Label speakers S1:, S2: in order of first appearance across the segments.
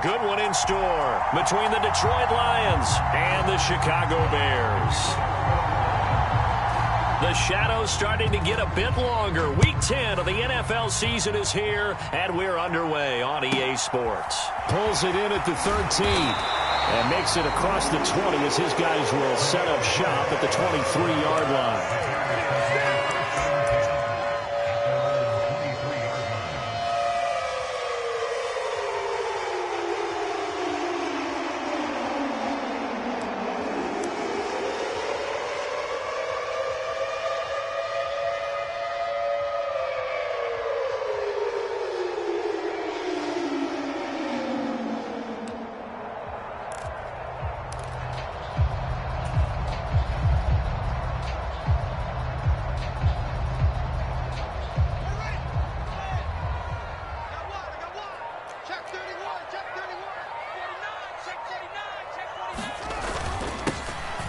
S1: good one in store between the Detroit Lions and the Chicago Bears. The shadow's starting to get a bit longer. Week 10 of the NFL season is here, and we're underway on EA Sports.
S2: Pulls it in at the 13 and makes it across the 20 as his guys will set up shop at the 23-yard line.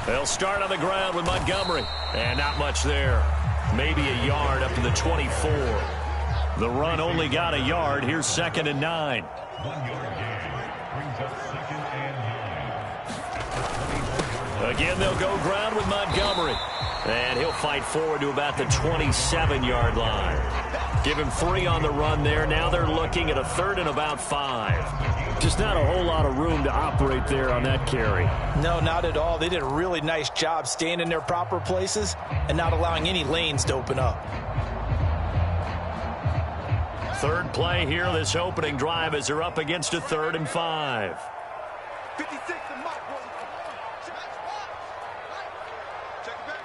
S1: They'll start on the ground with Montgomery. And not much there. Maybe a yard up to the 24. The run only got a yard. Here's 2nd and 9.
S3: 1 yard gain brings up 2nd and 9.
S1: Again, they'll go ground with Montgomery. And he'll fight forward to about the 27-yard line. Give him 3 on the run there. Now they're looking at a 3rd and about 5.
S2: Just not a whole lot of room to operate there on that carry.
S4: No, not at all. They did a really nice job staying in their proper places and not allowing any lanes to open up.
S1: Third play here, this opening drive, as they're up against a 3rd and 5.
S5: 56 and Mike. Check it back.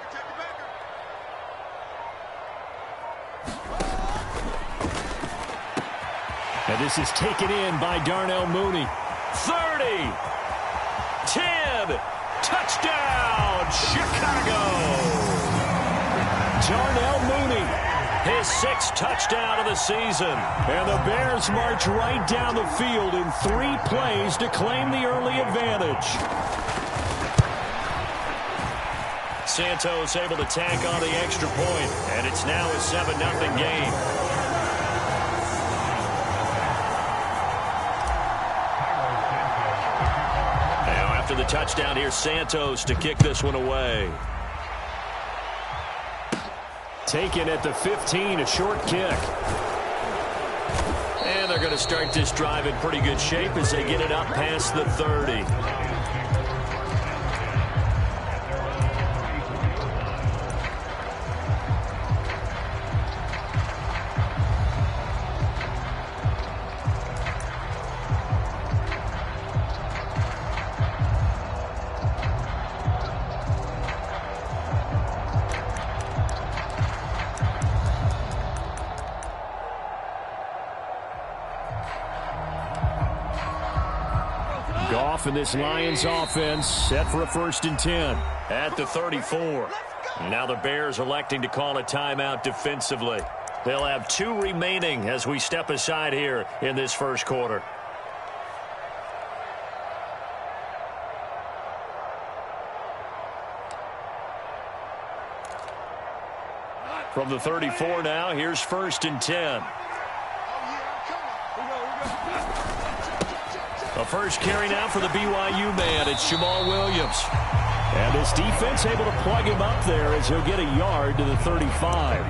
S2: And this is taken in by Darnell Mooney.
S1: 30. 10. Touchdown, Chicago.
S2: Darnell Mooney.
S1: His 6th touchdown of the season.
S2: And the Bears march right down the field in 3 plays to claim the early advantage.
S1: Santos able to tack on the extra point, and it's now a 7-0 game. Now after the touchdown, here's Santos to kick this one away.
S2: Taken at the 15, a short kick.
S1: And they're going to start this drive in pretty good shape as they get it up past the 30.
S2: And this Lions offense set for a 1st and 10.
S1: At the 34. Now the Bears electing to call a timeout defensively. They'll have 2 remaining as we step aside here in this first quarter. From the 34 now, here's 1st and 10. A first carry now for the BYU man. It's Jamal Williams.
S2: And this defense able to plug him up there as he'll get a yard to the 35.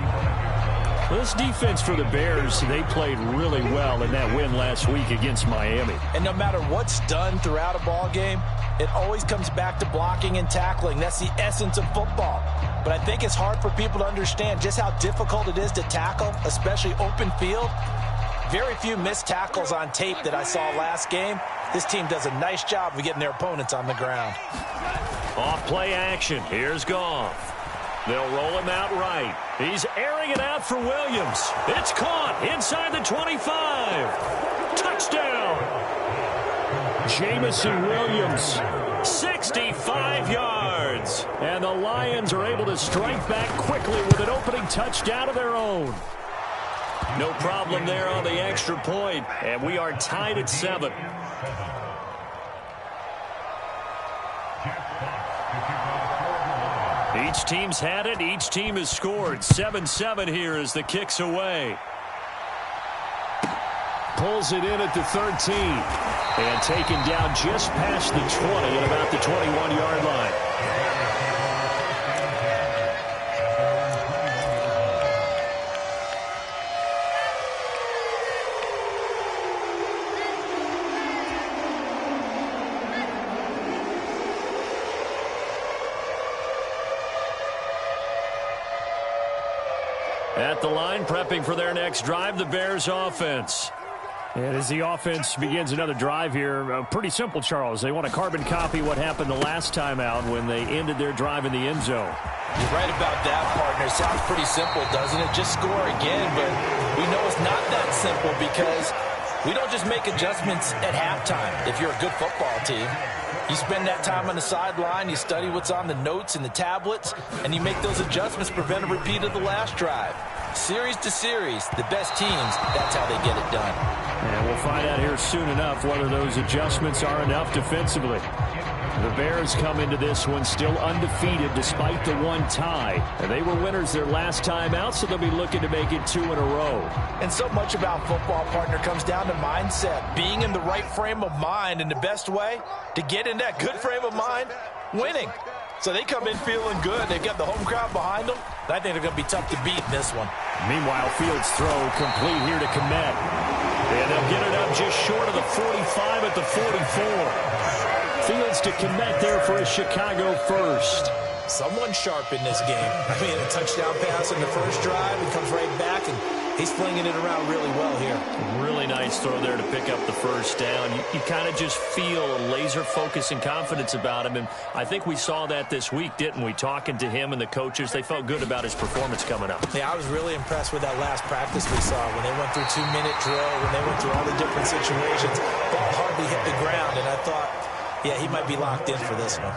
S2: This defense for the Bears, they played really well in that win last week against Miami.
S4: And no matter what's done throughout a ball game, it always comes back to blocking and tackling. That's the essence of football. But I think it's hard for people to understand just how difficult it is to tackle, especially open field. Very few missed tackles on tape that I saw last game. This team does a nice job of getting their opponents on the ground.
S1: Off play action. Here's Goff. They'll roll him out right. He's airing it out for Williams. It's caught inside the 25. Touchdown.
S2: Jamison Williams.
S1: 65 yards.
S2: And the Lions are able to strike back quickly with an opening touchdown of their own.
S1: No problem there on the extra point, and we are tied at 7. Each team's had it. Each team has scored. 7-7 here as the kick's away.
S2: Pulls it in at the 13. And taken down just past the 20 at about the 21-yard line. At the line, prepping for their next drive, the Bears offense. And as the offense begins another drive here, pretty simple, Charles. They want to carbon copy what happened the last time out when they ended their drive in the end zone.
S4: You're right about that, partner. Sounds pretty simple, doesn't it? Just score again, but we know it's not that simple because we don't just make adjustments at halftime if you're a good football team. You spend that time on the sideline, you study what's on the notes and the tablets, and you make those adjustments to prevent a repeat of the last drive. Series to series, the best teams, that's how they get it done.
S2: And we'll find out here soon enough whether those adjustments are enough defensively. The Bears come into this one still undefeated despite the one tie. And they were winners their last time out, so they'll be looking to make it 2 in a row.
S4: And so much about football, partner, comes down to mindset. Being in the right frame of mind, and the best way to get in that good frame of mind, winning. So they come in feeling good. They've got the home crowd behind them. I think they're going to be tough to beat in this one.
S2: Meanwhile, Fields' throw complete here to Kmet. And they'll get it up just short of the 45 at the 44. Fields to Kmet there for a Chicago first.
S4: Someone sharp in this game. I mean, a touchdown pass in the first drive. He comes right back, and he's flinging it around really well here.
S2: Really nice throw there to pick up the first down. You kind of just feel a laser focus and confidence about him, and I think we saw that this week, didn't we? Talking to him and the coaches, they felt good about his performance coming up.
S4: Yeah, I was really impressed with that last practice we saw when they went through 2-minute drill, when they went through all the different situations. Ball hardly hit the ground, and I thought, yeah, he might be locked in for this one.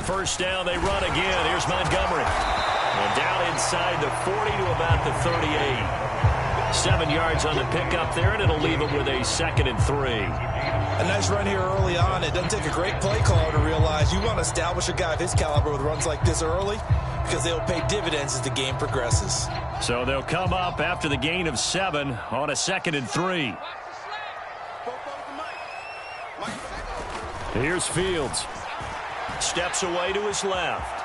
S1: First down, they run again. Here's Montgomery. And down inside the 40 to about the 38. 7 yards on the pickup there, and it'll leave them with a 2nd and 3.
S4: A nice run here early on. It doesn't take a great play caller to realize you want to establish a guy of his caliber with runs like this early because they'll pay dividends as the game progresses.
S2: So they'll come up after the gain of 7 on a 2nd and 3. Here's Fields.
S1: Steps away to his left.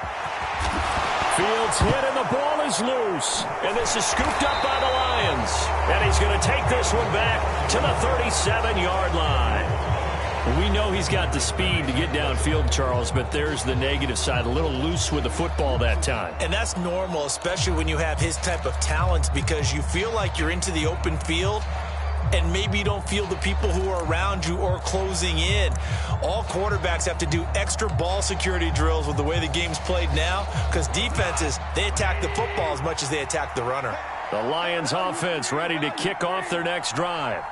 S2: Fields hit and the ball is loose.
S1: And this is scooped up by the Lions. And he's going to take this one back to the 37-yard line.
S2: We know he's got the speed to get downfield, Charles, but there's the negative side. A little loose with the football that time.
S4: And that's normal, especially when you have his type of talents, because you feel like you're into the open field and maybe you don't feel the people who are around you or closing in. All quarterbacks have to do extra ball security drills with the way the game's played now because defenses, they attack the football as much as they attack the runner.
S2: The Lions offense ready to kick off their next drive.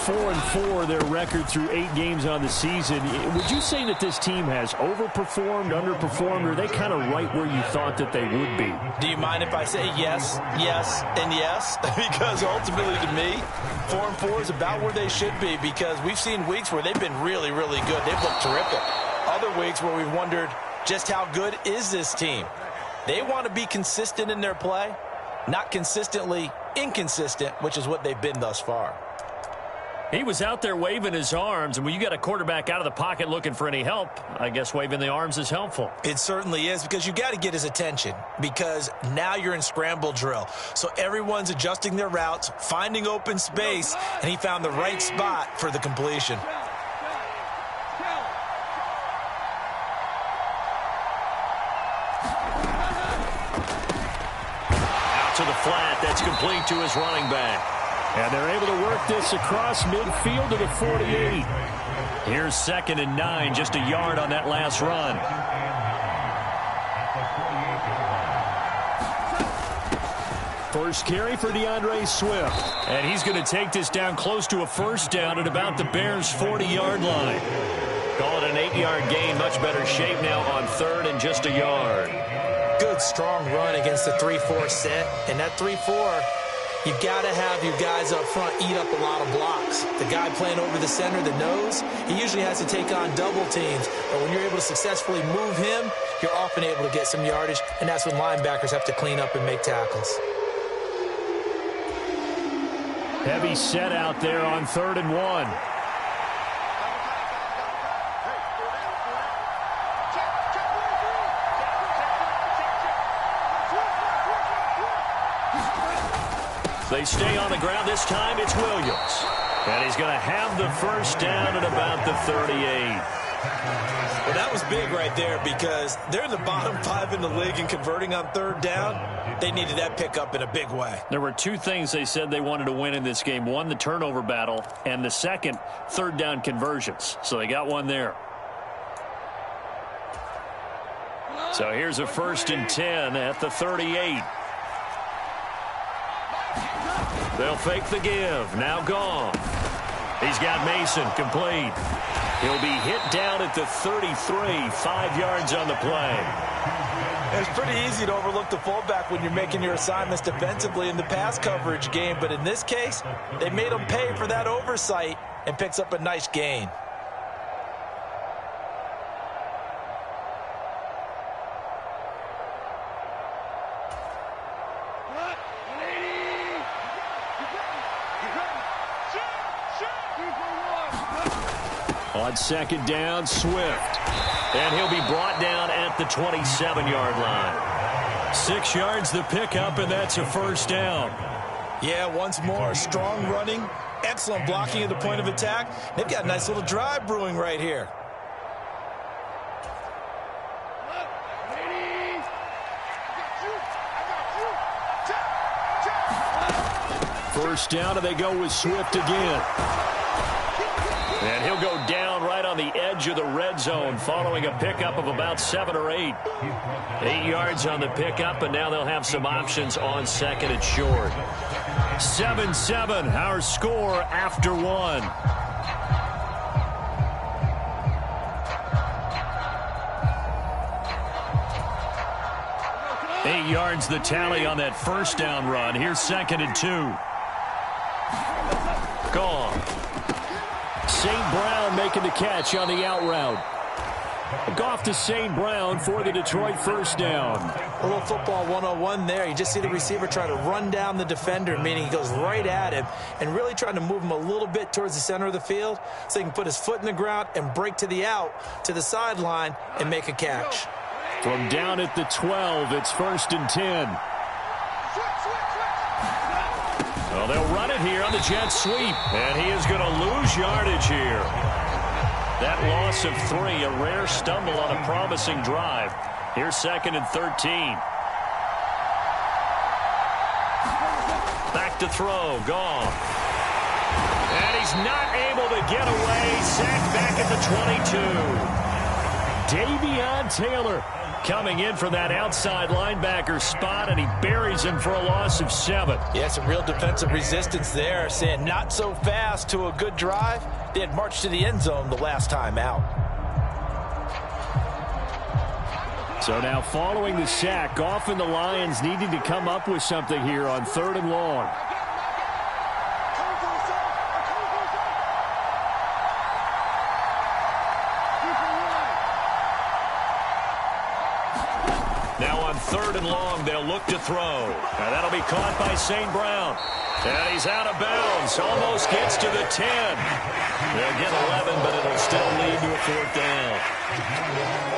S2: 4-4 their record through 8 games on the season. Would you say that this team has overperformed, underperformed, or are they kind of right where you thought that they would be?
S4: Do you mind if I say yes, yes, and yes? Because ultimately to me, 4-4 is about where they should be because we've seen weeks where they've been really, really good. They've looked terrific. Other weeks where we've wondered just how good is this team. They want to be consistent in their play. Not consistently inconsistent, which is what they've been thus far.
S1: He was out there waving his arms, and when you got a quarterback out of the pocket looking for any help, I guess waving the arms is helpful.
S4: It certainly is because you got to get his attention because now you're in scramble drill. So everyone's adjusting their routes, finding open space, and he found the right spot for the completion.
S1: To the flat, that's complete to his running back.
S2: And they're able to work this across midfield to the 48.
S1: Here's 2nd and 9, just a yard on that last run.
S2: First carry for DeAndre Swift.
S1: And he's going to take this down close to a first down at about the Bears' 40-yard line. Call it an 8-yard gain, much better shape now on 3rd and just a yard.
S4: Good, strong run against the 3-4 set. And that 3-4, You've got to have your guys up front eat up a lot of blocks. The guy playing over the center, the nose, he usually has to take on double teams. But when you're able to successfully move him, you're often able to get some yardage, and that's when linebackers have to clean up and make tackles.
S2: Heavy set out there on 3rd and 1.
S1: They stay on the ground. This time it's Williams. And he's going to have the first down at about the 38.
S4: Well, that was big right there because they're in the bottom 5 in the league in converting on 3rd down. They needed that pickup in a big way.
S2: There were 2 things they said they wanted to win in this game. One, the turnover battle, and the second, 3rd down conversions. So they got one there. So here's a 1st and 10 at the 38. They'll fake the give. Now Goff. He's got Mason complete. He'll be hit down at the 33, 5 yards on the play.
S4: It's pretty easy to overlook the fullback when you're making your assignments defensively in the pass coverage game. But in this case, they made him pay for that oversight and picks up a nice gain.
S2: On 2nd down, Swift.
S1: And he'll be brought down at the 27-yard line.
S2: 6 yards the pickup, and that's a 1st down.
S4: Yeah, once more, strong running, excellent blocking at the point of attack. They've got a nice little drive brewing right here.
S2: First down, and they go with Swift again.
S1: And he'll go down right on the edge of the red zone following a pickup of about 7 or 8. 8 yards on the pickup, and now they'll have some options on 2nd and short.
S2: 7-7, our score after 1. Eight yards the tally on that 1st down run. Here's 2nd and 2.
S1: Goff.
S2: St. Brown making the catch on the out route. Goff to St. Brown for the Detroit 1st down.
S4: A little football 101 there. You just see the receiver try to run down the defender, meaning he goes right at him and really trying to move him a little bit towards the center of the field so he can put his foot in the ground and break to the out, to the sideline, and make a catch.
S2: From down at the 12, it's 1st and 10.
S1: Well, they'll run it here on the jet sweep, and he is going to lose yardage here. That loss of 3, a rare stumble on a promising drive. Here's 2nd and 13. Back to throw, Goff. And he's not able to get away. Sacked back at the 22.
S2: Davion Taylor coming in from that outside linebacker spot, and he buries him for a loss of 7.
S4: Yeah, some real defensive resistance there, saying not so fast to a good drive. They had marched to the end zone the last time out.
S2: So now following the sack, Goff and the Lions needing to come up with something here on 3rd and long.
S1: Now on 3rd and long, they'll look to throw. And that'll be caught by St. Brown. And he's out of bounds. Almost gets to the 10. They'll get 11, but it'll still lead to a 4th down.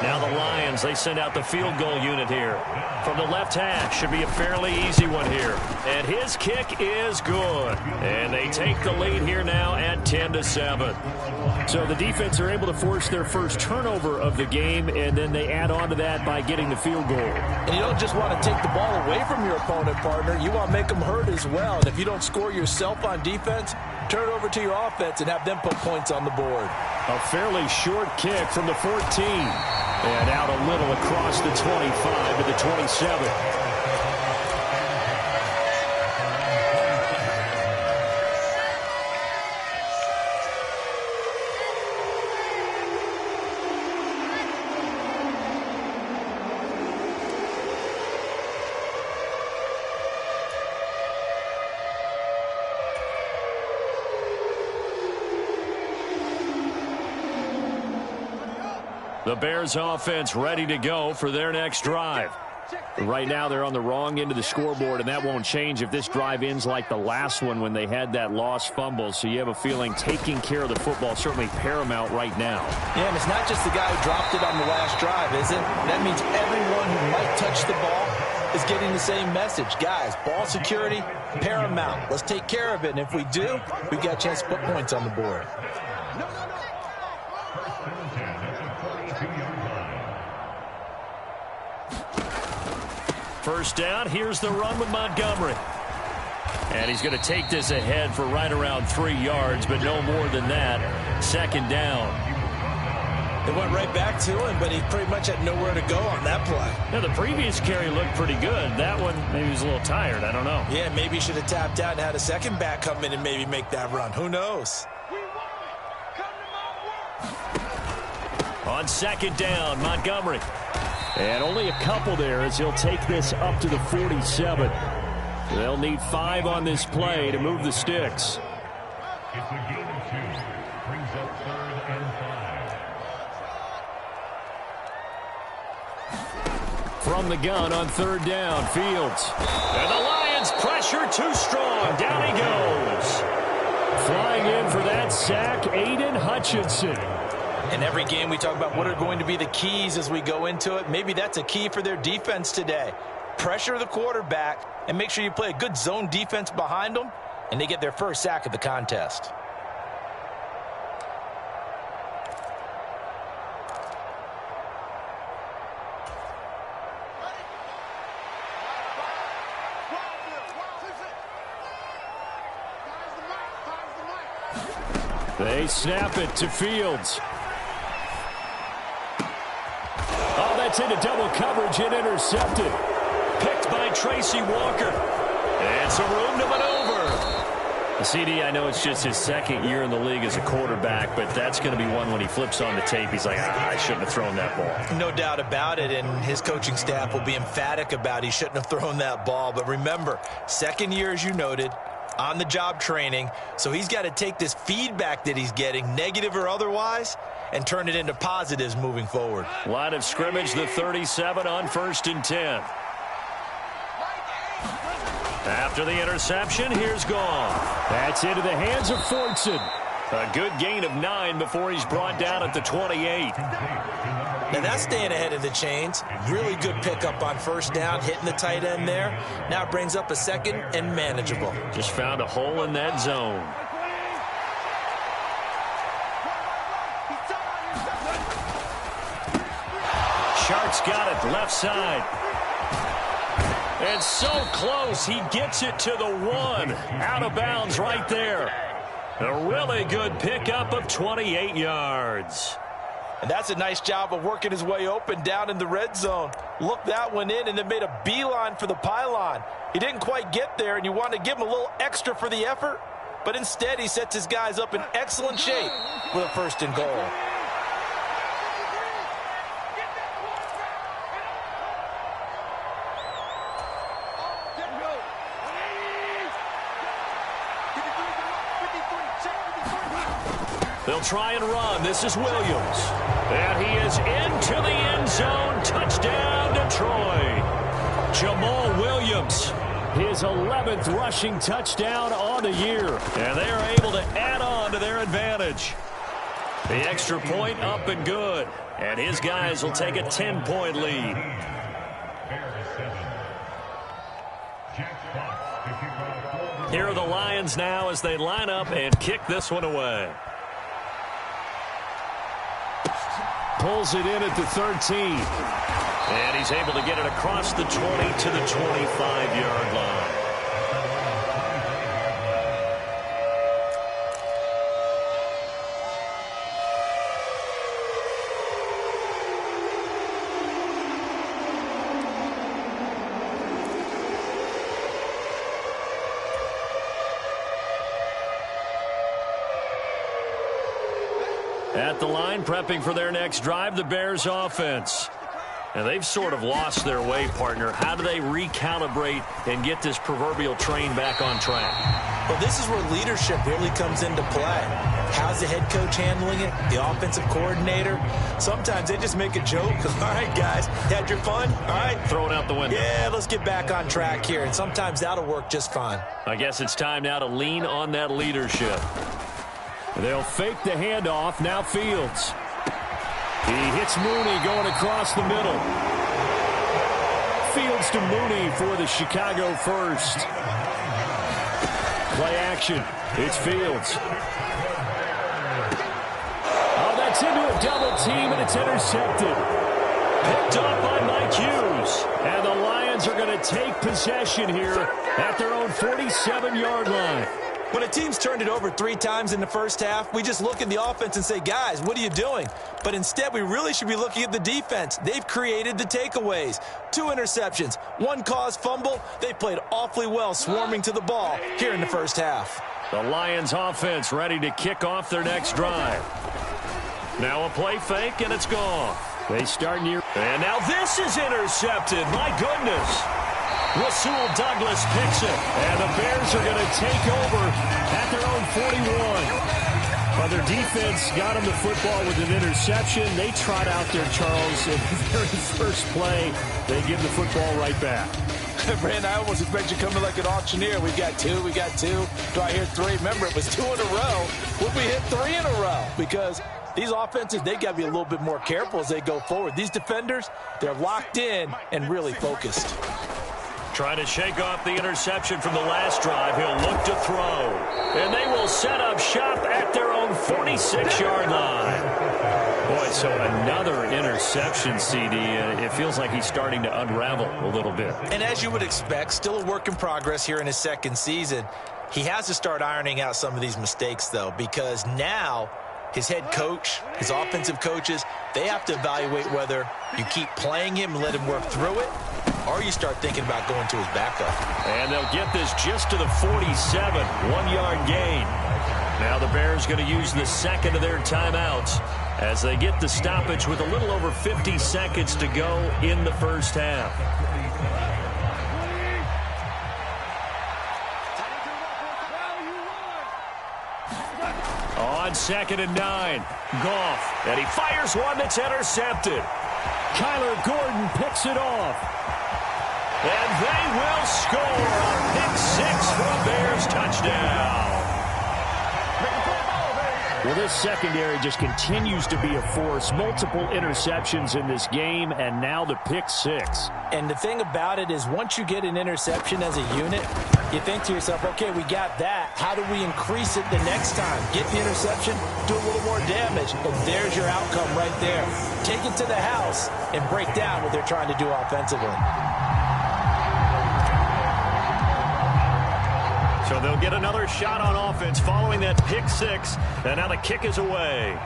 S1: Now the Lions, they send out the field goal unit here. From the left hash, should be a fairly easy one here. And his kick is good. And they take the lead here now at 10-7.
S2: So the defense are able to force their first turnover of the game, and then they add on to that by getting the field goal.
S4: And you don't just want to take the ball away from your opponent, partner. You want to make them hurt as well. And if you don't score yourself on defense, turn it over to your offense and have them put points on the board.
S2: A fairly short kick from the 14. And out a little across the 25 to the 27.
S1: The Bears offense ready to go for their next drive.
S2: Right now they're on the wrong end of the scoreboard, and that won't change if this drive ends like the last one when they had that lost fumble. So you have a feeling taking care of the football certainly paramount right now.
S4: Yeah, and it's not just the guy who dropped it on the last drive, is it? That means everyone who might touch the ball is getting the same message. Guys, ball security, paramount. Let's take care of it, and if we do, we've got a chance to put points on the board.
S1: First down, here's the run with Montgomery. And he's going to take this ahead for right around 3 yards, but no more than that. Second down.
S4: They went right back to him, but he pretty much had nowhere to go on that play.
S1: Now, the previous carry looked pretty good. That one, maybe he was a little tired. I don't know.
S4: Yeah, maybe he should have tapped out and had a second back come in and maybe make that run. Who knows?
S1: On second down, Montgomery.
S2: And only a couple there as he'll take this up to the 47. They'll need 5 on this play to move the sticks.
S3: It's a gain of 2. Brings up 3rd and 5.
S2: From the gun on third down, Fields.
S1: And the Lions pressure too strong. Down he goes.
S2: Flying in for that sack, Aiden Hutchinson.
S4: In every game we talk about what are going to be the keys as we go into it. Maybe that's a key for their defense today. Pressure the quarterback and make sure you play a good zone defense behind them, and they get their first sack of the contest.
S2: They snap it to Fields. Oh, that's into double coverage and intercepted.
S1: Picked by Tracy Walker. And some room to maneuver. CD, I know it's just his second year in the league as a quarterback, but that's going to be one when he flips on the tape. He's like, I shouldn't have thrown that ball.
S4: No doubt about it, and his coaching staff will be emphatic about he shouldn't have thrown that ball. But remember, second year, as you noted, on-the-job training, so he's got to take this feedback that he's getting, negative or otherwise, and turn it into positives moving forward.
S1: Line of scrimmage, the 37 on 1st and 10. After the interception, here's Goff.
S2: That's into the hands of Fortson.
S1: A good gain of 9 before he's brought down at the 28.
S4: Now that's staying ahead of the chains. Really good pickup on first down, hitting the tight end there. Now it brings up a second and manageable.
S1: Just found a hole in that zone. Shark's got it left side. And so close, he gets it to the 1. Out of bounds right there. A really good pickup of 28 yards.
S4: And that's a nice job of working his way open down in the red zone. Looked that one in and then made a beeline for the pylon. He didn't quite get there, and you want to give him a little extra for the effort. But instead, he sets his guys up in excellent shape with a 1st and goal.
S1: They'll try and run. This is Williams. And he is into the end zone. Touchdown, Detroit. Jamal Williams.
S2: His 11th rushing touchdown on the year.
S1: And they are able to add on to their advantage. The extra point up and good. And his guys will take a 10-point lead. Here are the Lions now as they line up and kick this one away.
S2: Pulls it in at the 13.
S1: And he's able to get it across the 20 to the 25-yard line. At the line, prepping for their next drive, the Bears offense. And they've sort of lost their way, partner. How do they recalibrate and get this proverbial train back on track?
S4: Well, this is where leadership really comes into play. How's the head coach handling it? The offensive coordinator? Sometimes they just make a joke. All right, guys, had your fun? All right.
S1: Throw it out the window.
S4: Yeah, let's get back on track here. And sometimes that'll work just fine.
S1: I guess it's time now to lean on that leadership.
S2: They'll fake the handoff. Now Fields. He hits Mooney going across the middle. Fields to Mooney for the Chicago first. Play action. It's Fields. Oh, that's into a double team, and it's intercepted. Picked up by Mike Hughes. And the Lions are going to take possession here at their own 47-yard line.
S4: When a team's turned it over 3 times in the first half, we just look at the offense and say, guys, what are you doing? But instead, we really should be looking at the defense. They've created the takeaways. 2 interceptions, 1 caused fumble. They played awfully well swarming to the ball here in the first half.
S1: The Lions offense ready to kick off their next drive. Now a play fake, and it's gone.
S2: They start near.
S1: And now this is intercepted. My goodness. Rasul Douglas picks it. And the Bears are going to take over at their own 41.
S2: Well, their defense got them the football with an interception. They trot out there, Charles, in the very first play. They give the football right back.
S4: Brandon, I almost expect you coming like an auctioneer. We got 2. Do I hear 3? Remember, it was 2 in a row. Would we hit 3 in a row? Because these offenses, they got to be a little bit more careful as they go forward. These defenders, they're locked in and really focused.
S1: Trying to shake off the interception from the last drive. He'll look to throw. And they will set up shop at their own 46-yard line. Boy, so another interception, CD. It feels like he's starting to unravel a little bit.
S4: And as you would expect, still a work in progress here in his second season. He has to start ironing out some of these mistakes, though, because now his head coach, his offensive coaches, they have to evaluate whether you keep playing him and let him work through it, or you start thinking about going to his backup.
S1: And they'll get this just to the 47, 1-yard gain. Now the Bears going to use the second of their timeouts as they get the stoppage with a little over 50 seconds to go in the first half. On 2nd and 9, Goff, and he fires one that's intercepted.
S2: Kyler Gordon picks it off.
S1: And they will score a pick 6 for a Bears touchdown.
S2: Well, this secondary just continues to be a force. Multiple interceptions in this game, and now the pick 6.
S4: And the thing about it is once you get an interception as a unit, you think to yourself, okay, we got that. How do we increase it the next time? Get the interception, do a little more damage, and there's your outcome right there. Take it to the house and break down what they're trying to do offensively.
S1: So they'll get another shot on offense following that pick 6. And now the kick is away.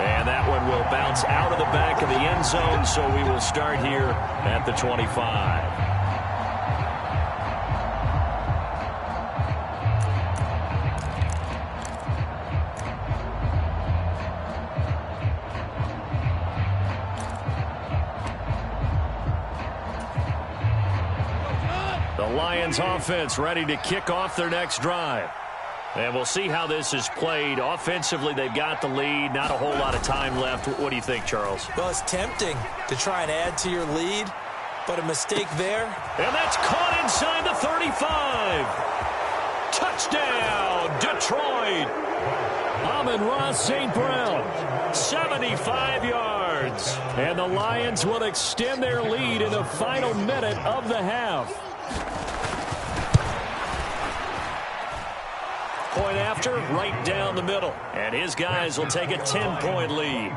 S1: And that one will bounce out of the back of the end zone. So we will start here at the 25. Lions offense ready to kick off their next drive. And we'll see how this is played. Offensively, they've got the lead. Not a whole lot of time left. What do you think, Charles?
S4: Well, it's tempting to try and add to your lead, but a mistake there.
S1: And that's caught inside the 35. Touchdown, Detroit.
S2: Amon-Ra St. Brown.
S1: 75 yards.
S2: And the Lions will extend their lead in the final minute of the half.
S1: Point after, right down the middle. And his guys will take a 10-point lead.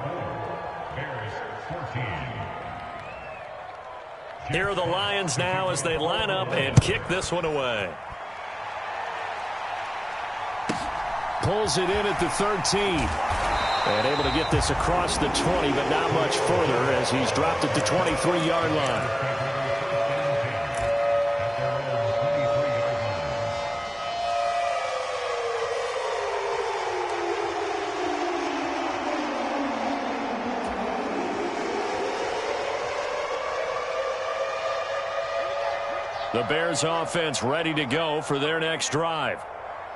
S1: Here are the Lions now as they line up and kick this one away.
S2: Pulls it in at the 13. And able to get this across the 20, but not much further as he's dropped at the 23-yard line. The Bears offense ready to go for their next drive.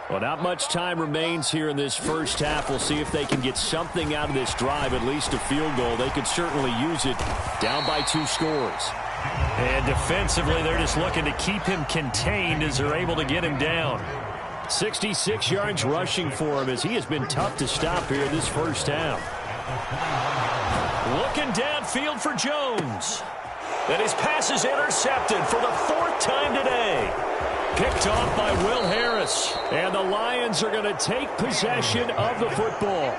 S2: Well, not much time remains here in this first half. We'll see if they can get something out of this drive, at least a field goal. They could certainly use it, down by 2 scores.
S1: And defensively, they're just looking to keep him contained as they're able to get him down.
S2: 66 yards rushing for him as he has been tough to stop here in this first half.
S1: Looking downfield for Jones. And his pass is intercepted for the 4th time today.
S2: Picked off by Will Harris. And the Lions are going to take possession of the football.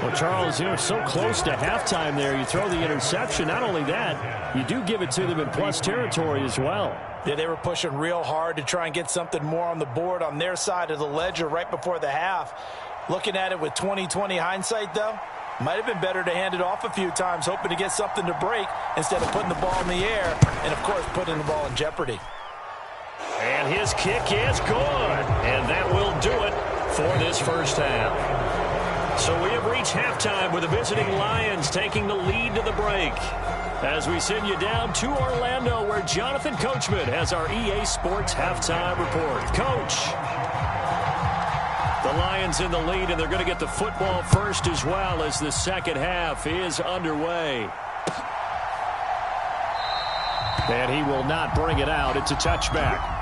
S2: Well, Charles, you're so close to halftime there. You throw the interception. Not only that, you do give it to them in plus territory as well.
S4: Yeah, they were pushing real hard to try and get something more on the board on their side of the ledger right before the half. Looking at it with 20/20 hindsight, though, might have been better to hand it off a few times, hoping to get something to break instead of putting the ball in the air and, of course, putting the ball in jeopardy.
S1: And his kick is good. And that will do it for this first half. So we have reached halftime with the visiting Lions taking the lead to the break. As we send you down to Orlando, where Jonathan Coachman has our EA Sports halftime report. Coach. The Lions in the lead, and they're going to get the football first as well as the second half is underway.
S2: And he will not bring it out. It's a touchback.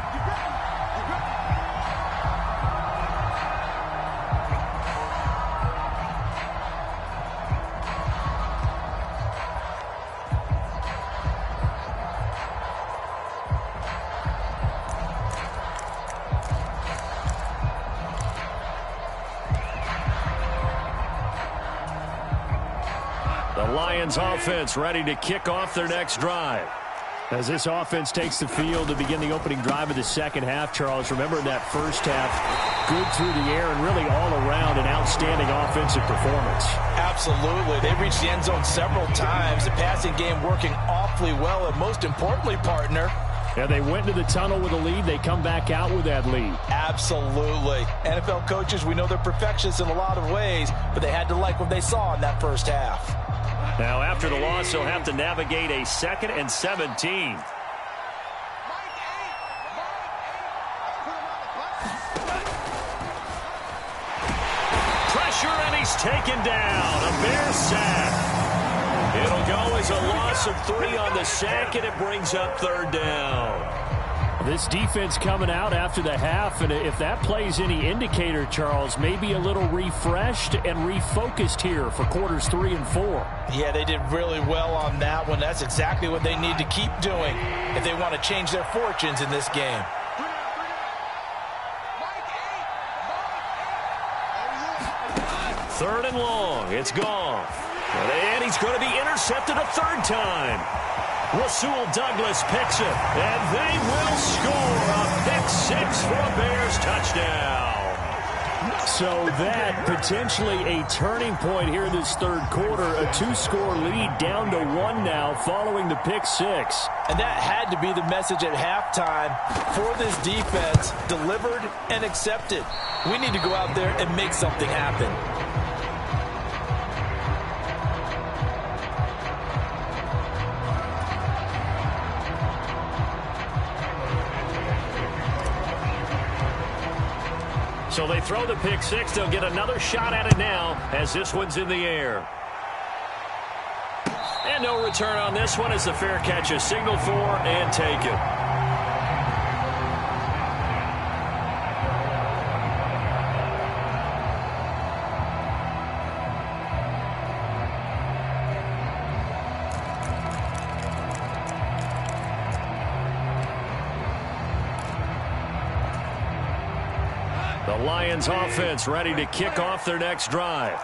S1: Lions offense ready to kick off their next drive.
S2: As this offense takes the field to begin the opening drive of the second half, Charles, remember that first half, good through the air and really all around an outstanding offensive performance.
S4: Absolutely. They reached the end zone several times. The passing game working awfully well, and most importantly, partner,
S2: yeah, they went to the tunnel with a lead. They come back out with that lead.
S4: Absolutely. NFL coaches, we know they're perfectionists in a lot of ways, but they had to like what they saw in that first half.
S1: Now, after the loss, they'll have to navigate a 2nd and 17. Pressure, and he's taken down. A Bear sack. It'll go as a loss of 3 on the sack, and it brings up 3rd down.
S2: This defense coming out after the half, and if that plays any indicator, Charles, maybe a little refreshed and refocused here for quarters 3 and 4.
S4: Yeah, they did really well on that one. That's exactly what they need to keep doing if they want to change their fortunes in this game.
S1: Third and long. It's gone. And he's going to be intercepted a 3rd time. Rasul Douglas picks it, and they will score a pick 6 for a Bears touchdown.
S2: So that potentially a turning point here in this 3rd quarter, a 2-score lead down to 1 now following the pick 6.
S4: And that had to be the message at halftime for this defense, delivered and accepted. We need to go out there and make something happen.
S1: So they throw the pick 6. They'll get another shot at it now as this one's in the air. And no return on this one as the fair catch is signaled for and taken. The Lions offense ready to kick off their next drive.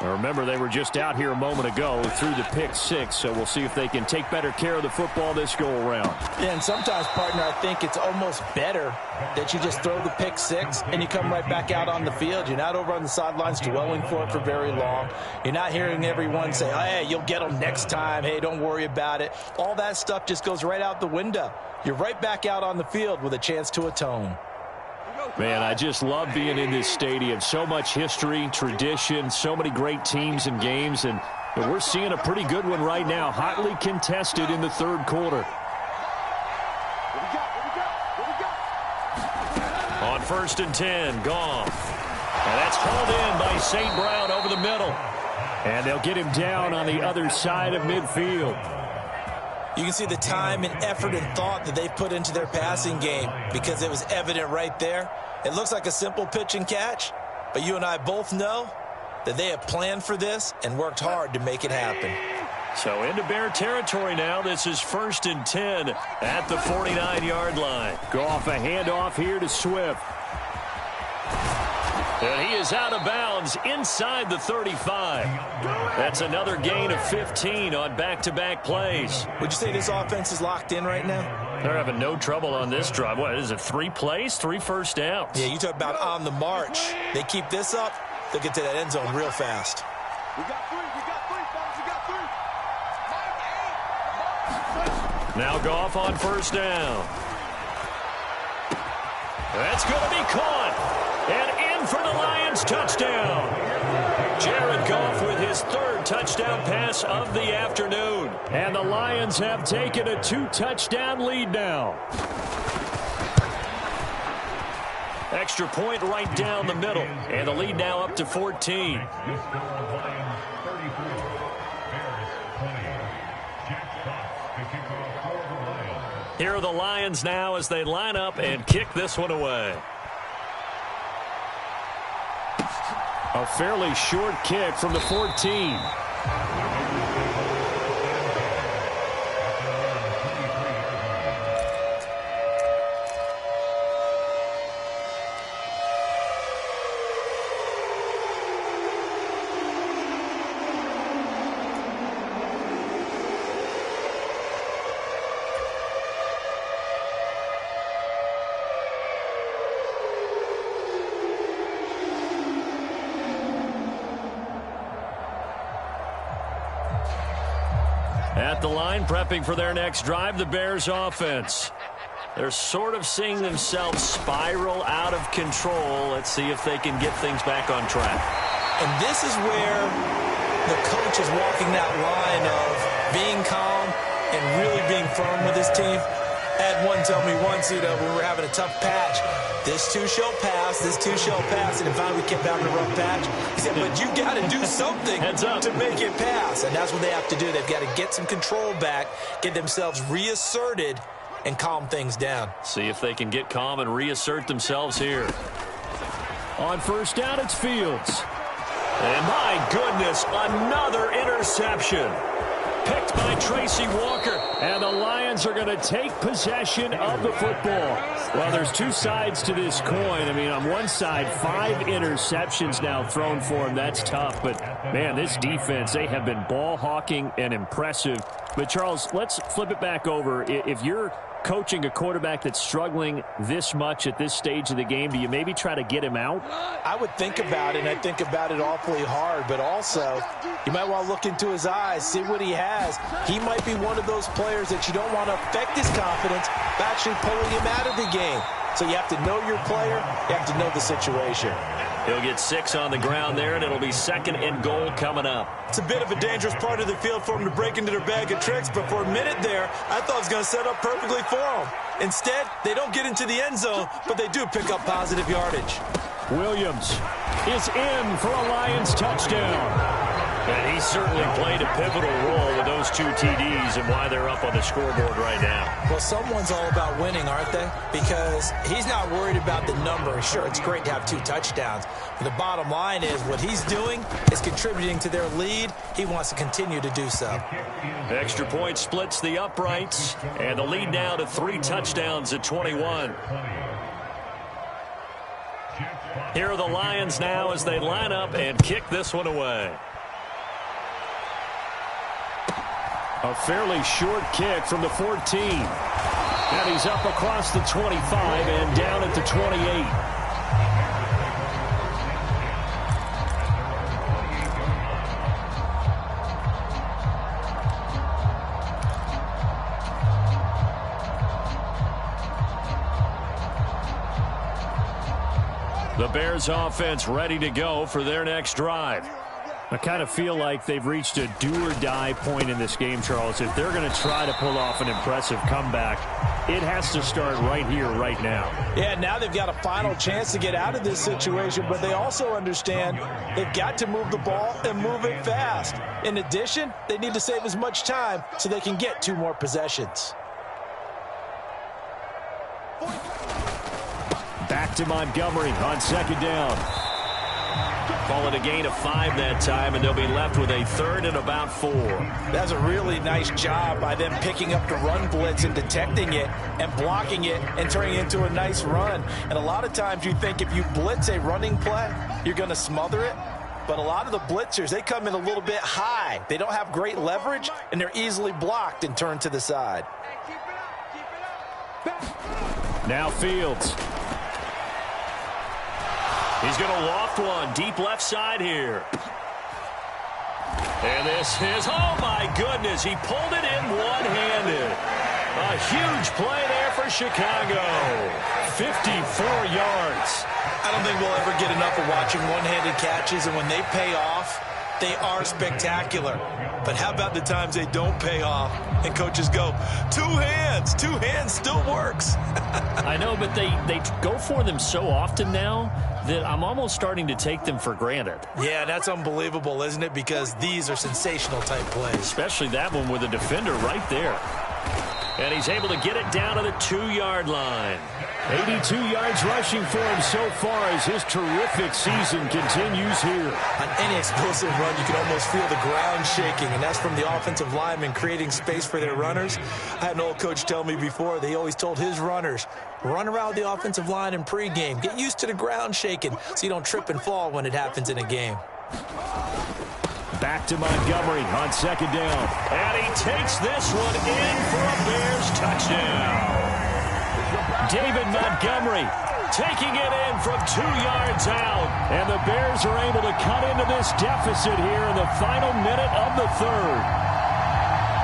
S1: Now remember, they were just out here a moment ago through the pick 6, so we'll see if they can take better care of the football this go-around.
S4: Yeah, and sometimes, partner, I think it's almost better that you just throw the pick 6 and you come right back out on the field. You're not over on the sidelines dwelling for it for very long. You're not hearing everyone say, oh, hey, you'll get them next time. Hey, don't worry about it. All that stuff just goes right out the window. You're right back out on the field with a chance to atone.
S2: Man, I just love being in this stadium. So much history, tradition, so many great teams and games, and we're seeing a pretty good one right now, hotly contested in the 3rd quarter.
S1: On 1st and 10, Goff. And that's hauled in by St. Brown over the middle.
S2: And they'll get him down on the other side of midfield.
S4: You can see the time and effort and thought that they've put into their passing game because it was evident right there. It looks like a simple pitch and catch, but you and I both know that they have planned for this and worked hard to make it happen.
S1: So into Bear territory now. This is 1st and 10 at the 49-yard line.
S2: Goff a handoff here to Swift.
S1: And he is out of bounds inside the 35. That's another gain of 15 on back-to-back plays.
S4: Would you say this offense is locked in right now?
S1: They're having no trouble on this drive. What is it, 3 plays, 3 first downs?
S4: Yeah, you talk about on the march. They keep this up, they'll get to that end zone real fast.
S5: We got 3, fellas, we got 3.
S1: Now Goff on 1st down. That's going to be caught. And in for the Lions touchdown. Jared Goff with his 3rd touchdown pass of the afternoon.
S2: And the Lions have taken a 2-touchdown lead now.
S1: Extra point right down the middle. And the lead now up to 14.
S3: Lions 34, Bears 20. Jack Fox to kick off for the Lions.
S1: Here are the Lions now as they line up and kick this one away.
S2: A fairly short kick from the 14.
S1: At the line, prepping for their next drive, the Bears offense. They're sort of seeing themselves spiral out of control. Let's see if they can get things back on track.
S4: And this is where the coach is walking that line of being calm and really being firm with his team. I had one tell me once, when we were having a tough patch, this too shall pass, this too shall pass, and finally we kept having a rough patch. He said, but you got to do something to make it pass, and that's what they have to do. They've got to get some control back, get themselves reasserted, and calm things down.
S1: See if they can get calm and reassert themselves here.
S2: On 1st down, it's Fields.
S1: And my goodness, another interception. Picked by Tracy Walker.
S2: And the Lions are going to take possession of the football. Well, there's 2 sides to this coin. I mean, on one side, 5 interceptions now thrown for him. That's tough. But, man, this defense, they have been ball hawking and impressive. But, Charles, let's flip it back over. If you're coaching a quarterback that's struggling this much at this stage of the game, do you maybe try to get him out?
S4: I would think about it, and I think about it awfully hard, but also you might want to look into his eyes, see what he has. He might be one of those players that you don't want to affect his confidence by actually pulling him out of the game. So you have to know your player, you have to know the situation.
S1: He'll get 6 on the ground there, and it'll be 2nd and goal coming up.
S4: It's a bit of a dangerous part of the field for them to break into their bag of tricks, but for a minute there, I thought it was going to set up perfectly for them. Instead, they don't get into the end zone, but they do pick up positive yardage.
S2: Williams is in for a Lions touchdown.
S1: And he certainly played a pivotal role with those 2 TDs and why they're up on the scoreboard right now.
S4: Well, someone's all about winning, aren't they? Because he's not worried about the number. Sure, it's great to have 2 touchdowns. But the bottom line is what he's doing is contributing to their lead. He wants to continue to do so.
S1: Extra point splits the uprights. And the lead now to 3 touchdowns at 21. Here are the Lions now as they line up and kick this one away.
S2: A fairly short kick from the 14. And he's up across the 25 and down at the 28. The Bears offense ready to go for their next drive. I kind of feel like they've reached a do-or-die point in this game, Charles. If they're going to try to pull off an impressive comeback, it has to start right here, right now.
S4: Yeah, now they've got a final chance to get out of this situation, but they also understand they've got to move the ball and move it fast. In addition, they need to save as much time so they can get 2 more possessions.
S2: Back to Montgomery on 2nd down.
S1: Call it a gain of 5 that time, and they'll be left with a 3rd and about 4.
S4: That's a really nice job by them picking up the run blitz and detecting it and blocking it and turning it into a nice run. And a lot of times you think if you blitz a running play, you're going to smother it. But a lot of the blitzers, they come in a little bit high. They don't have great leverage, and they're easily blocked and turned to the side.
S2: Now Fields.
S1: He's going to loft one deep left side here. And this is, oh my goodness, he pulled it in one-handed. A huge play there for Chicago. 54 yards.
S4: I don't think we'll ever get enough of watching one-handed catches, and when they pay off, they are spectacular. But how about the times they don't pay off and coaches go, 2 hands still works.
S2: I know, but they go for them so often now that I'm almost starting to take them for granted.
S4: Yeah, that's unbelievable, isn't it? Because these are sensational type plays.
S2: Especially that one with a defender right there.
S1: And he's able to get it down to the 2-yard line.
S2: 82 yards rushing for him so far as his terrific season continues here.
S4: On any explosive run, you can almost feel the ground shaking, and that's from the offensive linemen creating space for their runners. I had an old coach tell me before, they always told his runners, run around the offensive line in pregame. Get used to the ground shaking so you don't trip and fall when it happens in a game.
S2: Back to Montgomery on 2nd down.
S1: And he takes this one in for a Bears touchdown.
S2: David Montgomery taking it in from 2 yards out. And the Bears are able to cut into this deficit here in the final minute of the 3rd.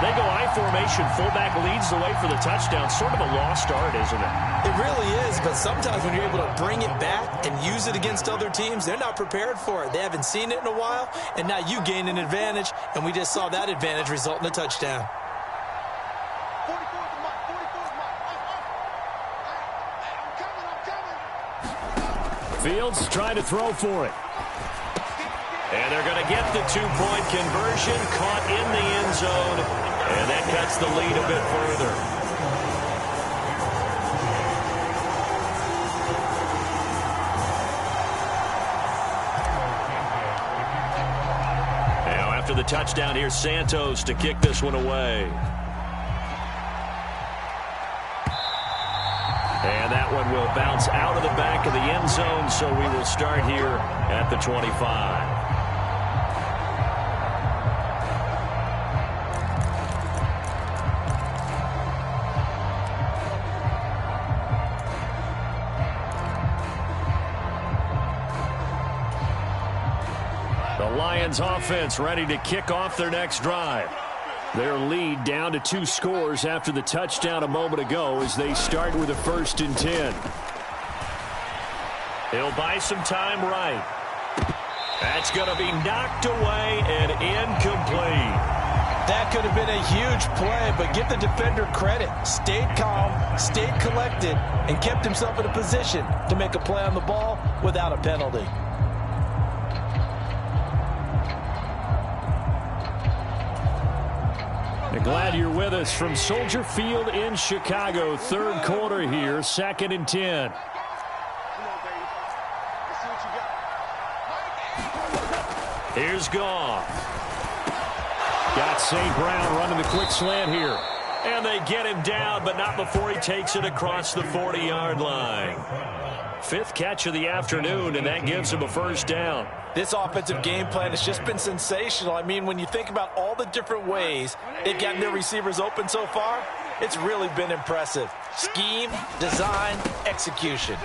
S1: They go I formation. Fullback leads the way for the touchdown. Sort of a lost art, isn't it?
S4: It really is, but sometimes when you're able to bring it back and use it against other teams, they're not prepared for it. They haven't seen it in a while, and now you gain an advantage, and we just saw that advantage result in a touchdown.
S2: Fields trying to throw for it.
S1: And they're going to get the 2-point conversion, caught in the end zone, and that cuts the lead a bit further. Now after the touchdown, here's Santos to kick this one away. And that one will bounce out of the back of the end zone, so we will start here at the 25.
S2: Lions offense ready to kick off their next drive. Their lead down to 2 scores after the touchdown a moment ago as they start with a 1st and 10.
S1: He'll buy some time right. That's going to be knocked away and incomplete.
S4: That could have been a huge play, but give the defender credit. Stayed calm, stayed collected, and kept himself in a position to make a play on the ball without a penalty.
S2: Glad you're with us from Soldier Field in Chicago. 3rd quarter here, 2nd and 10.
S1: Here's Goff.
S2: Got St. Brown running the quick slant here.
S1: And they get him down, but not before he takes it across the 40-yard line. 5th catch of the afternoon, and that gives him a 1st down.
S4: This offensive game plan has just been sensational. I mean, when you think about all the different ways they've gotten their receivers open so far, it's really been impressive. Scheme, design, execution.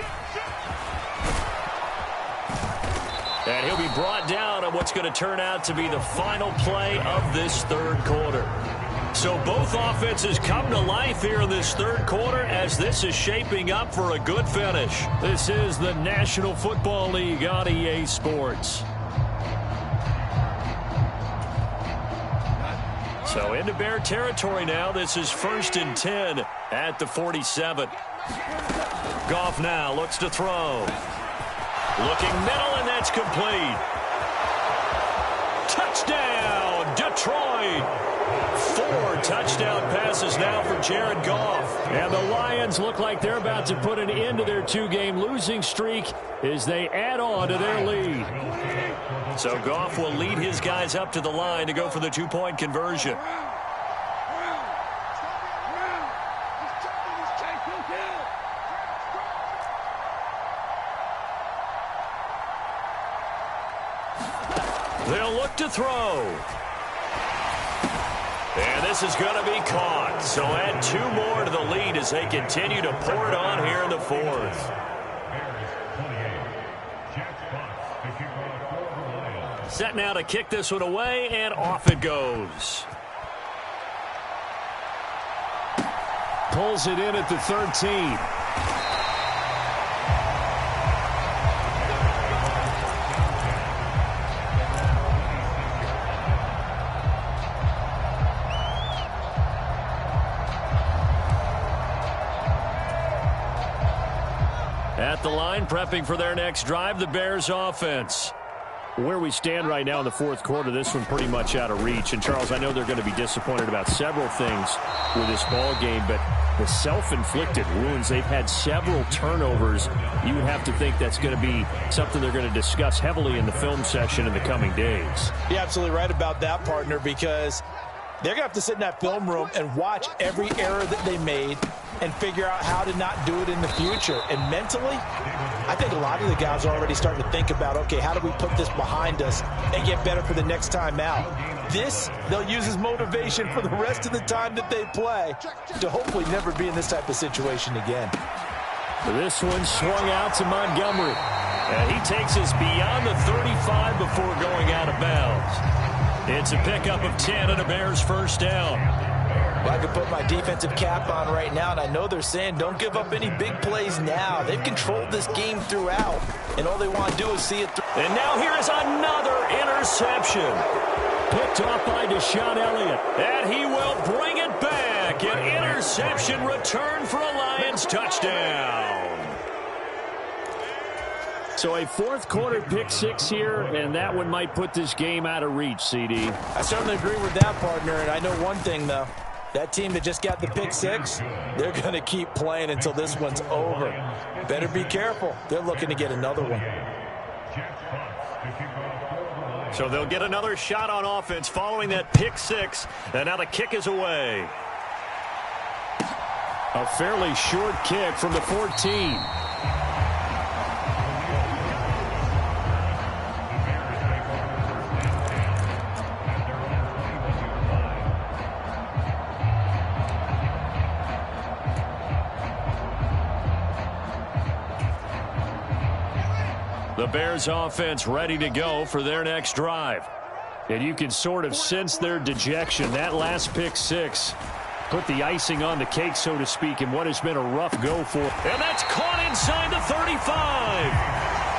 S1: And he'll be brought down on what's going to turn out to be the final play of this 3rd quarter. So both offenses come to life here in this 3rd quarter as this is shaping up for a good finish.
S2: This is the National Football League on EA Sports.
S1: So into Bear territory now. This is 1st and 10 at the 47. Goff now looks to throw. Looking middle, and that's complete. Touchdown, Detroit. 4 touchdown passes now for Jared Goff.
S2: And the Lions look like they're about to put an end to their 2-game losing streak as they add on to their lead.
S1: So Goff will lead his guys up to the line to go for the 2-point conversion. They'll look to throw. And this is going to be caught. So add 2 more to the lead as they continue to pour it on here in the 4th. Set now to kick this one away, and off it goes.
S2: Pulls it in at the 13.
S1: At the line, prepping for their next drive, the Bears offense.
S2: Where we stand right now in the 4th quarter, this one pretty much out of reach. And, Charles, I know they're going to be disappointed about several things with this ball game, but the self-inflicted wounds, they've had several turnovers. You would have to think that's going to be something they're going to discuss heavily in the film session in the coming days.
S4: You're absolutely right about that, partner, because they're going to have to sit in that film room and watch every error that they made and figure out how to not do it in the future. And mentally, I think a lot of the guys are already starting to think about, okay, how do we put this behind us and get better for the next time out? This, they'll use as motivation for the rest of the time that they play to hopefully never be in this type of situation again.
S2: This one swung out to Montgomery.
S1: And he takes us beyond the 35 before going out of bounds. It's a pickup of 10 and a Bears first down.
S4: Well, I could put my defensive cap on right now, and I know they're saying don't give up any big plays now. They've controlled this game throughout, and all they want to do is see it through.
S1: And now here is another interception.
S2: Picked off by Deshaun Elliott.
S1: And he will bring it back. An interception return for a Lions touchdown.
S2: So a 4th quarter pick 6 here, and that one might put this game out of reach, CD.
S4: I certainly agree with that, partner, and I know one thing, though. That team that just got the pick 6, they're going to keep playing until this one's over. Better be careful. They're looking to get another one.
S1: So they'll get another shot on offense following that pick 6, and now the kick is away.
S2: A fairly short kick from the 14.
S1: The Bears offense ready to go for their next drive.
S2: And you can sort of sense their dejection. That last pick 6 put the icing on the cake, so to speak, in what has been a rough go for.
S1: And that's caught inside the 35.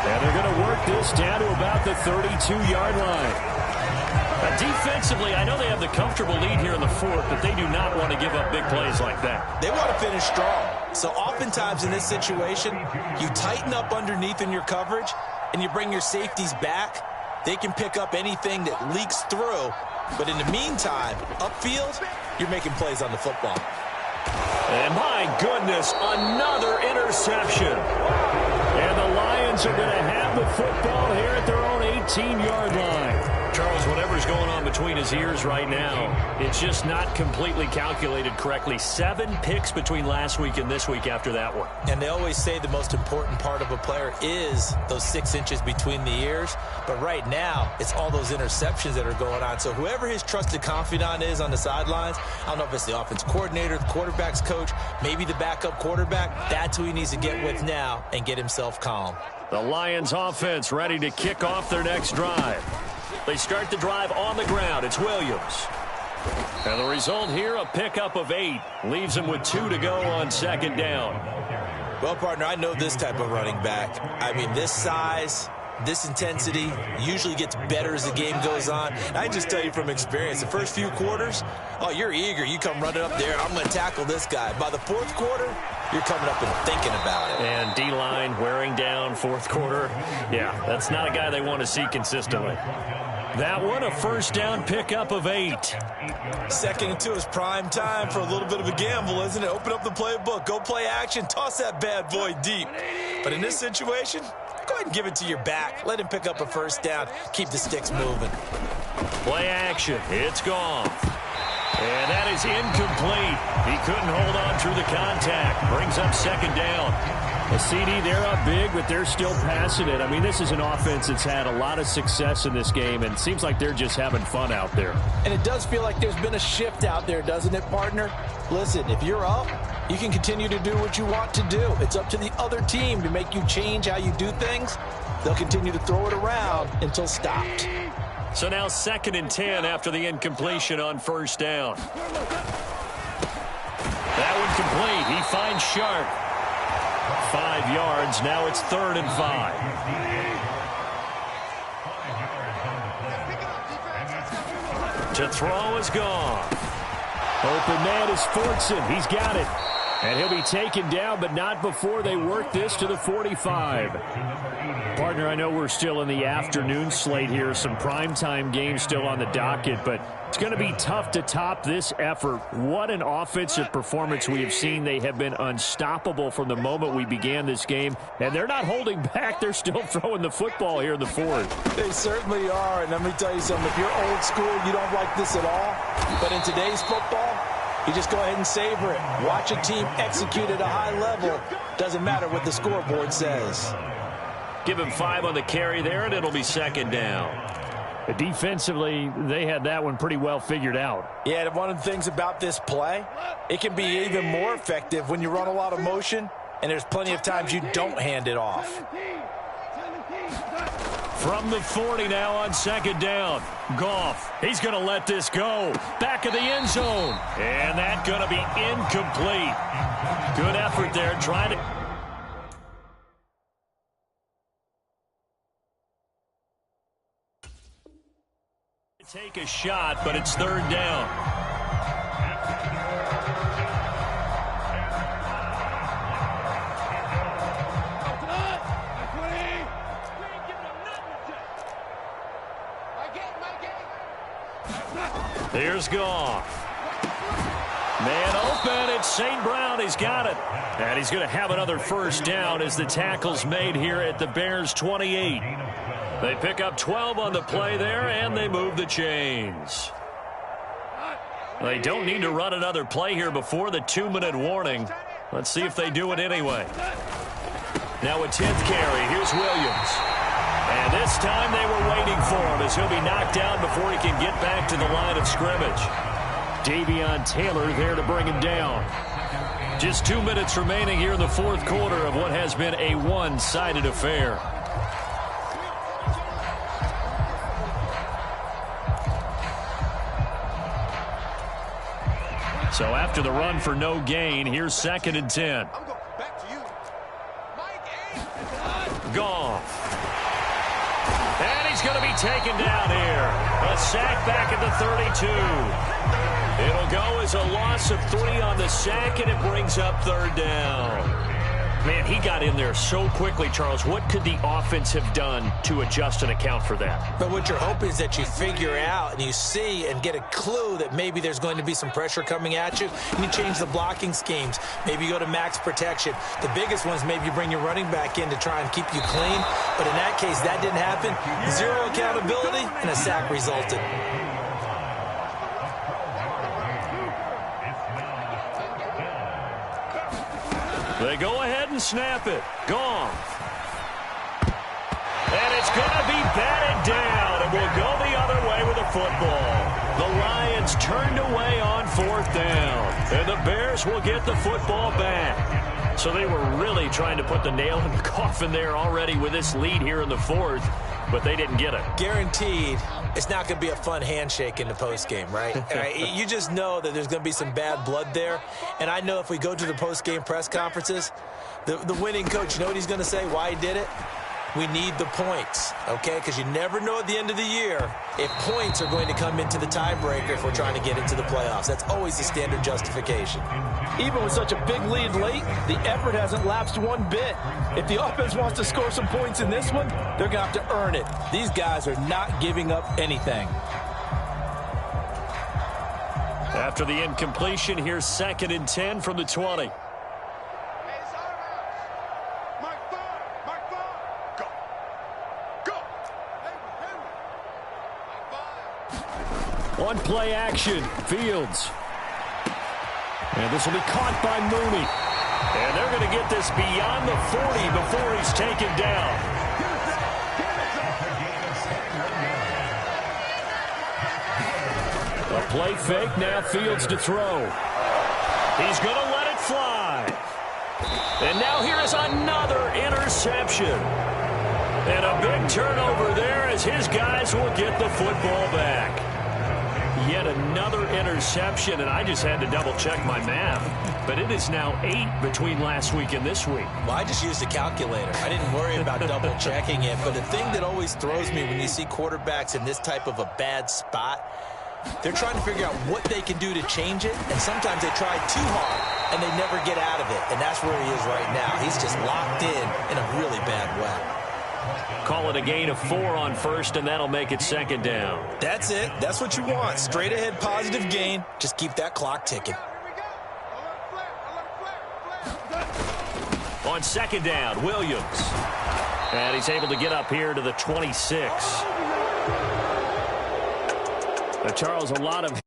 S2: And they're going to work this down to about the 32-yard line.
S1: Defensively, I know they have the comfortable lead here in the 4th, but they do not want to give up big plays like that.
S4: They want to finish strong. So oftentimes in this situation, you tighten up underneath in your coverage, and you bring your safeties back. They can pick up anything that leaks through. But in the meantime, upfield, you're making plays on the football.
S1: And my goodness, another interception.
S2: And the Lions are going to have the football here at their own 18-yard line.
S1: Charles, whatever's going on between his ears right now, it's just not completely calculated correctly. 7 picks between last week and this week after that one.
S4: And they always say the most important part of a player is those 6 inches between the ears. But right now, it's all those interceptions that are going on. So whoever his trusted confidant is on the sidelines, I don't know if it's the offense coordinator, the quarterback's coach, maybe the backup quarterback, that's who he needs to get with now and get himself calm.
S1: The Lions offense ready to kick off their next drive. They start the drive on the ground. It's Williams. And the result here, a pickup of 8. Leaves him with 2 to go on second down.
S4: Well, partner, I know this type of running back. I mean, this size, This intensity usually gets better as the game goes on. I just tell you from experience, the first few quarters, oh, you're eager. You come running up there, I'm going to tackle this guy. By the fourth quarter, you're coming up and thinking about it.
S1: And D-line wearing down fourth quarter. Yeah, that's not a guy they want to see consistently. That one, a first down pickup of 8.
S4: 2nd and 2 is prime time for a little bit of a gamble, isn't it? Open up the playbook, go play action, toss that bad boy deep. But in this situation, go ahead and give it to your back. Let him pick up a first down. Keep the sticks moving.
S1: Play action. It's gone. And that is incomplete. He couldn't hold on through the contact. Brings up 2nd down.
S2: A CD, they're up big, but they're still passing it. I mean, this is an offense that's had a lot of success in this game, and it seems like they're just having fun out there.
S4: And it does feel like there's been a shift out there, doesn't it, partner? Listen, if you're up, you can continue to do what you want to do. It's up to the other team to make you change how you do things. They'll continue to throw it around until stopped.
S1: So now 2nd and 10 after the incompletion on first down. That one complete. He finds Sharp. 5 yards. Now it's 3rd and 5. To throw is gone.
S2: Open man is Fortson. He's got it. And he'll be taken down, but not before they work this to the 45. Partner, I know we're still in the afternoon slate here. Some primetime games still on the docket, but it's going to be tough to top this effort. What an offensive performance we have seen. They have been unstoppable from the moment we began this game, and they're not holding back. They're still throwing the football here in the 4th.
S4: They certainly are, and let me tell you something. If you're old school, you don't like this at all. But in today's football, you just go ahead and savor it. Watch a team execute at a high level. Doesn't matter what the scoreboard says.
S1: Give him 5 on the carry there, and it'll be 2nd down.
S2: Defensively, they had that one pretty well figured out.
S4: Yeah, and one of the things about this play, it can be even more effective when you run a lot of motion, and there's plenty of times you don't hand it off.
S1: From the 40 now on 2nd down. Goff, he's going to let this go. Back of the end zone. And that's going to be incomplete. Good effort there trying to... take a shot, but it's 3rd down. Here's Goff. Man open, it's St. Brown. He's got it. And he's going to have another first down as the tackle's made here at the Bears' 28. They pick up 12 on the play there, and they move the chains. They don't need to run another play here before the 2-minute warning. Let's see if they do it anyway. Now a 10th carry. Here's Williams. And this time they were waiting for him as he'll be knocked down before he can get back to the line of scrimmage. Davion Taylor there to bring him down. Just 2 minutes remaining here in the 4th quarter of what has been a one-sided affair. So after the run for no gain, here's 2nd and 10. Goff. And he's going to be taken down here. A sack back at the 32. It'll go as a loss of 3 on the sack, and it brings up 3rd down. Man, he got in there so quickly, Charles. What could the offense have done to adjust and account for that?
S4: But what you're hoping is that you figure out and you see and get a clue that maybe there's going to be some pressure coming at you, and you change the blocking schemes. Maybe you go to max protection. The biggest ones, maybe you bring your running back in to try and keep you clean. But in that case, that didn't happen. 0 accountability, and a sack resulted.
S1: They go ahead and snap it. Gone. And it's going to be batted down, and we'll go the other way with the football. The Lions turned away on 4th down, and the Bears will get the football back. So they were really trying to put the nail in the coffin there already with this lead here in the 4th, but they didn't get it.
S4: Guaranteed, it's not going to be a fun handshake in the postgame, right? You just know that there's going to be some bad blood there. And I know if we go to the postgame press conferences, the winning coach, you know what he's going to say, why he did it? We need the points, okay? Because you never know at the end of the year if points are going to come into the tiebreaker if we're trying to get into the playoffs. That's always the standard justification.
S6: Even with such a big lead late, the effort hasn't lapsed one bit. If the offense wants to score some points in this one, they're going to have to earn it. These guys are not giving up anything.
S2: After the incompletion, here's 2nd and 10 from the 20. One play action, Fields. And this will be caught by Mooney.
S1: And they're going to get this beyond the 40 before he's taken down.
S2: A play fake, now Fields to throw.
S1: He's going to let it fly. And now here is another interception. And a big turnover there as his guys will get the football back. Yet another interception, and I just had to double-check my math. But it is now 8 between last week and this week.
S4: Well, I just used a calculator. I didn't worry about double-checking it. But the thing that always throws me when you see quarterbacks in this type of a bad spot, they're trying to figure out what they can do to change it. And sometimes they try too hard, and they never get out of it. And that's where he is right now. He's just locked in a really bad way.
S1: Call it a gain of 4 on first, and that'll make it 2nd down.
S4: That's it. That's what you want. Straight ahead positive gain. Just keep that clock ticking.
S1: On 2nd down, Williams. And he's able to get up here to the 26.
S2: Charles, a lot of